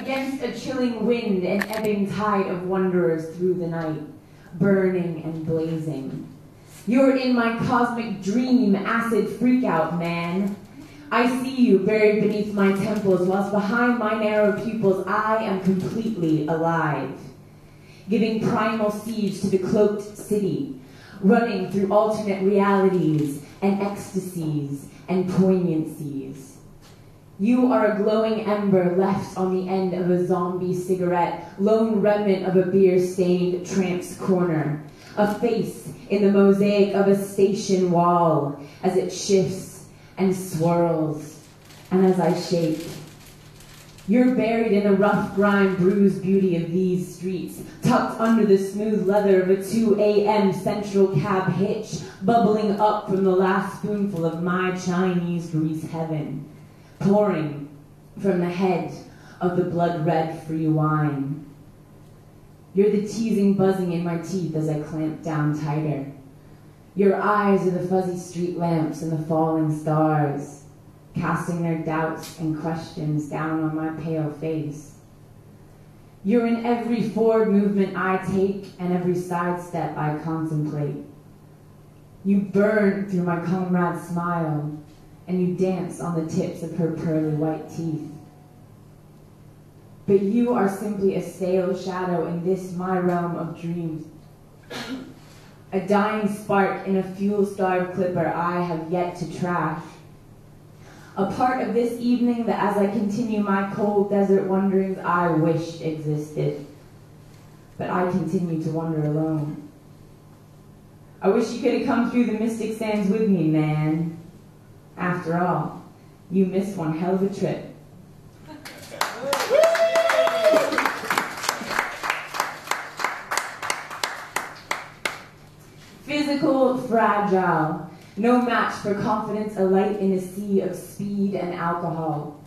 against a chilling wind, an ebbing tide of wanderers through the night, burning and blazing. You're in my cosmic dream, acid freakout, man. I see you buried beneath my temples, whilst behind my narrow pupils I am completely alive, giving primal siege to the cloaked city, running through alternate realities and ecstasies and poignancies. You are a glowing ember left on the end of a zombie cigarette, lone remnant of a beer-stained tramp's corner, a face in the mosaic of a station wall as it shifts and swirls, and as I shake. You're buried in the rough, grime, bruised beauty of these streets, tucked under the smooth leather of a 2 a.m. central cab hitch, bubbling up from the last spoonful of my Chinese grease heaven, pouring from the head of the blood-red free wine. You're the teasing buzzing in my teeth as I clamp down tighter. Your eyes are the fuzzy street lamps and the falling stars, casting their doubts and questions down on my pale face. You're in every forward movement I take and every sidestep I contemplate. You burn through my comrade's smile, and you dance on the tips of her pearly white teeth. But you are simply a stale shadow in this my realm of dreams. A dying spark in a fuel-starved clipper I have yet to trash. A part of this evening that as I continue my cold desert wanderings I wished existed. But I continue to wander alone. I wish you could have come through the mystic sands with me, man. After all, you missed one hell of a trip. Physical, fragile, no match for confidence alight in a sea of speed and alcohol,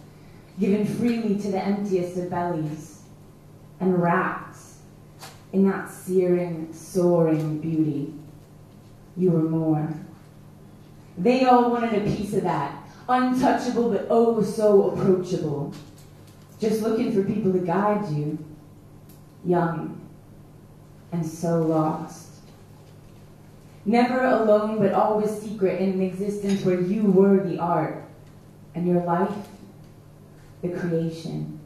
given freely to the emptiest of bellies, and wrapped in that searing, soaring beauty. You were more. They all wanted a piece of that, untouchable but oh so approachable, just looking for people to guide you, young and so lost. Never alone, but always secret in an existence where you were the art, and your life, the creation.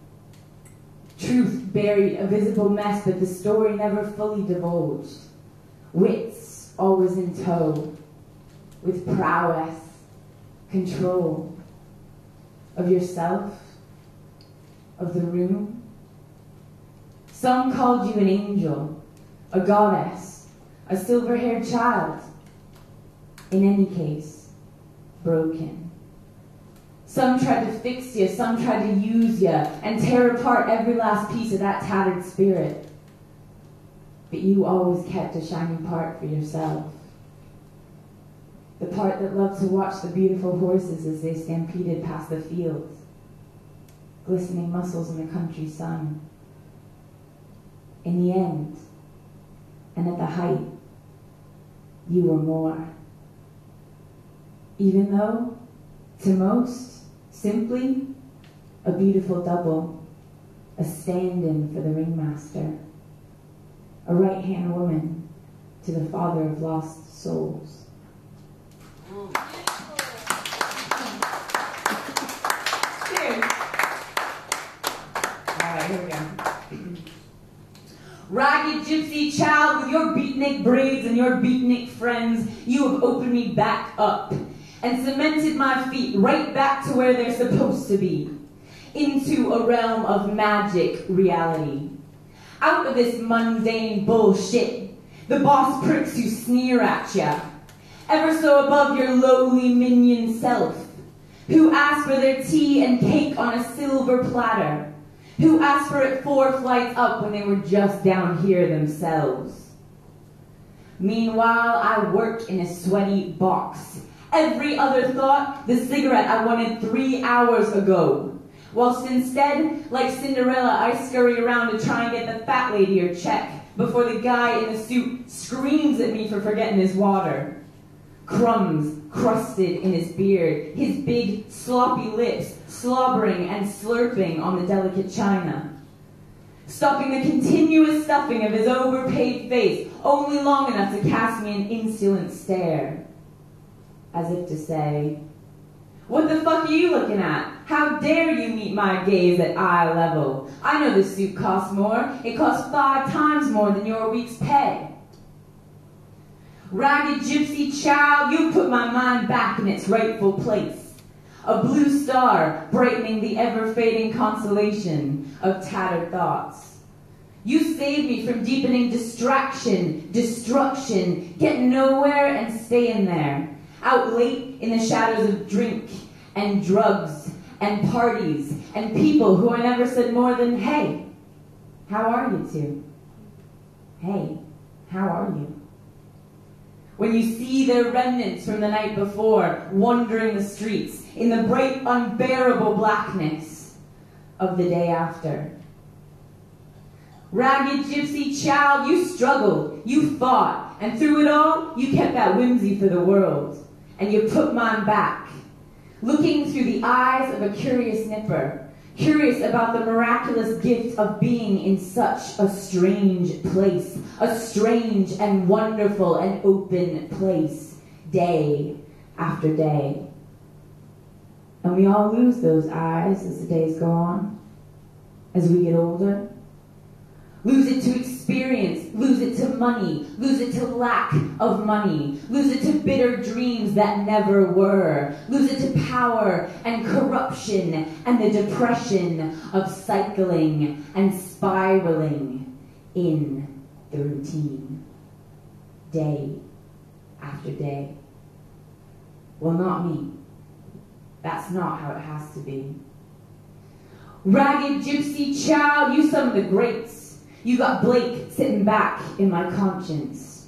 Truth buried, a visible mess, but the story never fully divulged. Wits always in tow, with prowess, control of yourself, of the room. Some called you an angel, a goddess, a silver-haired child. In any case, broken. Some tried to fix you, some tried to use you, and tear apart every last piece of that tattered spirit. But you always kept a shining part for yourself. The part that loved to watch the beautiful horses as they stampeded past the fields, glistening muscles in the country sun. In the end, and at the height, you were more. Even though, to most, simply a beautiful double, a stand-in for the ringmaster, a right-hand woman to the father of lost souls. Cheers. All right, here we go. Ragged gypsy child with your beatnik braids and your beatnik friends, you have opened me back up and cemented my feet right back to where they're supposed to be, into a realm of magic reality. Out of this mundane bullshit, the boss pricks who sneer at ya, ever so above your lowly minion self, who ask for their tea and cake on a silver platter, who asked for it 4 flights up when they were just down here themselves. Meanwhile, I work in a sweaty box. Every other thought, the cigarette I wanted 3 hours ago. Whilst instead, like Cinderella, I scurry around to try and get the fat lady her check before the guy in the suit screams at me for forgetting his water. Crumbs crusted in his beard, his big, sloppy lips slobbering and slurping on the delicate china. stopping the continuous stuffing of his overpaid face only long enough to cast me an insolent stare, as if to say, "What the fuck are you looking at? How dare you meet my gaze at eye level? I know this suit costs more. It costs 5 times more than your week's pay. Ragged gypsy child, you put my mind back in its rightful place. A blue star brightening the ever-fading consolation of tattered thoughts. You saved me from deepening distraction, destruction, getting nowhere and staying there, out late in the shadows of drink and drugs and parties and people who I never said more than, hey, how are you two? Hey, how are you? When you see their remnants from the night before wandering the streets in the bright, unbearable blackness of the day after. Ragged gypsy child, you struggled, you fought, and through it all, you kept that whimsy for the world, and you put mine back, looking through the eyes of a curious nipper, curious about the miraculous gift of being in such a strange place, a strange and wonderful and open place, day after day. And we all lose those eyes as the days go on, as we get older. Lose it to experience, lose it to money, lose it to lack of money, lose it to bitter dreams that never were, lose it to power and corruption and the depression of cycling and spiraling in the routine, day after day. Well, not me. That's not how it has to be. Ragged gypsy child, you some of the greats. You got Blake sitting back in my conscience.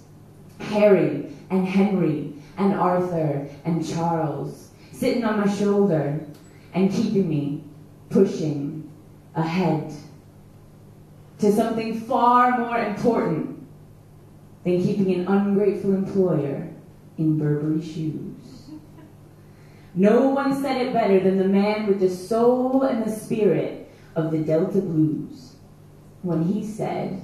Harry and Henry and Arthur and Charles sitting on my shoulder and keeping me pushing ahead to something far more important than keeping an ungrateful employer in Burberry shoes. No one said it better than the man with the soul and the spirit of the Delta Blues, when he said,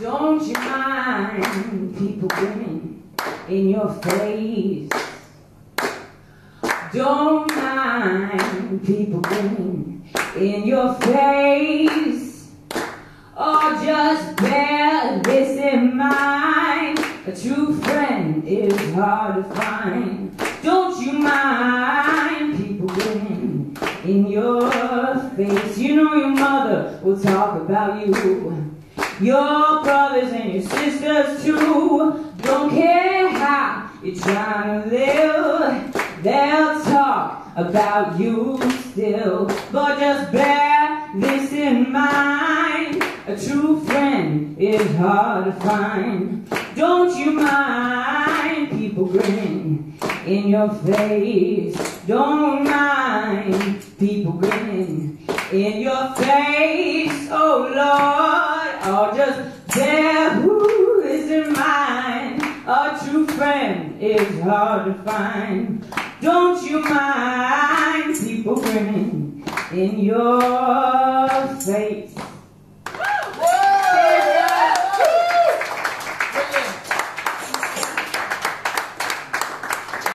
"Don't you mind people grinning in your face? Don't mind people grinning in your face. Or just bear this in mind, a true friend is hard to find. Don't you mind people grinning in your face? You know your mother will talk about you, your brothers and your sisters too. Don't care how you're trying to live, they'll talk about you still. But just bear this in mind, a true friend is hard to find. Don't you mind people grinning in your face? Don't mind people grinning in your face. Oh Lord, oh just bear this in mind, a true friend is hard to find. Don't you mind people grinning in your face?